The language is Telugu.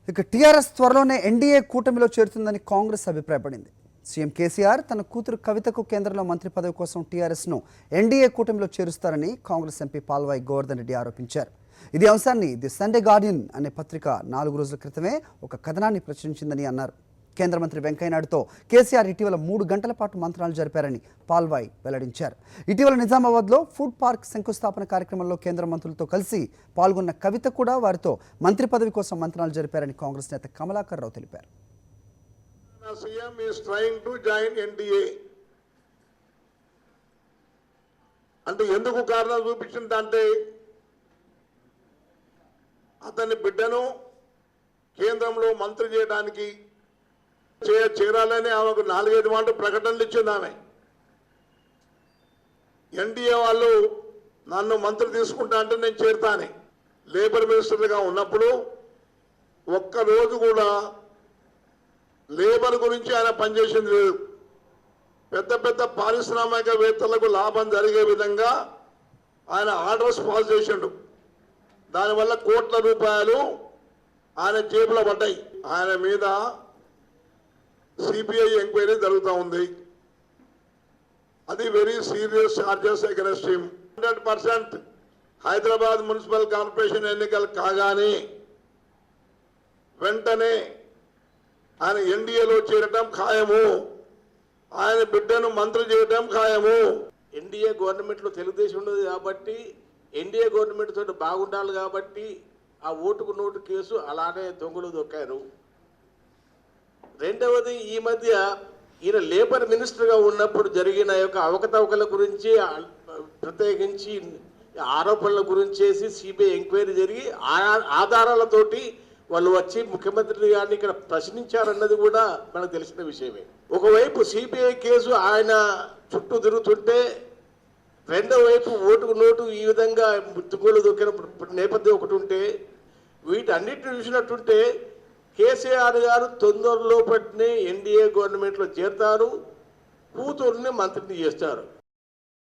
ఇక టీఆర్ఎస్ త్వరలోనే ఎన్డీఏ కూటమిలో చేరుతుందని కాంగ్రెస్ అభిప్రాయపడింది. సీఎం కేసీఆర్ తన కూతురు కవితకు కేంద్రంలో మంత్రి పదవి కోసం టీఆర్ఎస్ను ఎన్డీఏ కూటమిలో చేరుస్తారని కాంగ్రెస్ ఎంపీ పాల్వాయి గోవర్ధన్ రెడ్డి ఆరోపించారు. ఇదే అంశాన్ని ది సండే గార్డియన్ అనే పత్రిక 4 రోజుల క్రితమే ఒక కథనాన్ని ప్రచురించిందని అన్నారు. కేంద్ర మంత్రి వెంకయ్యనాయుడుతో కేసీఆర్ ఇటీవల 3 గంటల పాటు మంత్రాలు జరిపారని పాల్వాయి వెల్లడించారు. ఇటీవల నిజామాబాద్లో ఫుడ్ పార్క్ శంకుస్థాపన కార్యక్రమంలో కేంద్ర మంత్రులతో కలిసి పాల్గొన్న కవిత కూడా వారితో మంత్రి పదవి కోసం మంత్రాలు జరిపారని కాంగ్రెస్ నేత కమలాకర్ రావు తెలిపారు. CM is trying to join NDA. అంటే ఎందుకు కారణం చూపించిందంటే అతని బిడ్డను కేంద్రంలో మంత్రి చేయడానికి చేరాలని ఆమెకు 4-5 మాటలు ప్రకటనలు ఇచ్చింది. ఆమె ఎన్డీఏ వాళ్ళు నన్ను మంత్రి తీసుకుంటా అంటే నేను చేరుతాను. లేబర్ మినిస్టర్గా ఉన్నప్పుడు ఒక్కరోజు కూడా లేబర్ గురించి ఆయన పనిచేసింది లేదు. పెద్ద పెద్ద పారిశ్రామికవేత్తలకు లాభం జరిగే విధంగా ఆయన ఆర్డర్స్ పాస్ చేసిండు. దానివల్ల కోట్ల రూపాయలు ఆయన జేబులో పడ్డాయి. ఆయన మీద సిబిఐ ఎంక్వైరీ జరుగుతూ ఉంది. అది very serious charges against him. 100% Hyderabad municipal corporation ఎన్నికలు కాగానే వెంటనే ఆయన ఎన్డీఏలో చేరటం ఖాయము. ఆయన బిడ్డను మంత్రి చేయడం ఖాయము. ఎన్డీఏ గవర్నమెంట్లో తెలుగుదేశం ఉండదు కాబట్టి ఎన్డీఏ గవర్నమెంట్ తోటి బాగుండాలి కాబట్టి ఆ ఓటుకు నోటు కేసు అలానే దొంగలు దొక్కారు. రెండవది, ఈ మధ్య ఈయన లేబర్ మినిస్టర్గా ఉన్నప్పుడు జరిగిన యొక్క అవకతవకల గురించి ప్రత్యేకించి ఆరోపణల గురించి సిబిఐ ఎంక్వైరీ జరిగి ఆధారాలతోటి వాళ్ళు వచ్చి ముఖ్యమంత్రి గారిని ఇక్కడ ప్రశ్నించారన్నది కూడా మనకు తెలిసిన విషయమే. ఒకవైపు సిబిఐ కేసు ఆయన చుట్టూ తిరుగుతుంటే, రెండో వైపు ఓటుకు నోటు ఈ విధంగా తుక్కులు దొక్కిన నేపథ్యం ఒకటి ఉంటే, వీటన్నిటిని చూసినట్టుంటే కేసీఆర్ గారు తొందరలోపటినే ఎన్డీఏ గవర్నమెంట్లో చేరుతారు, కూతురుని మంత్రిని చేస్తారు.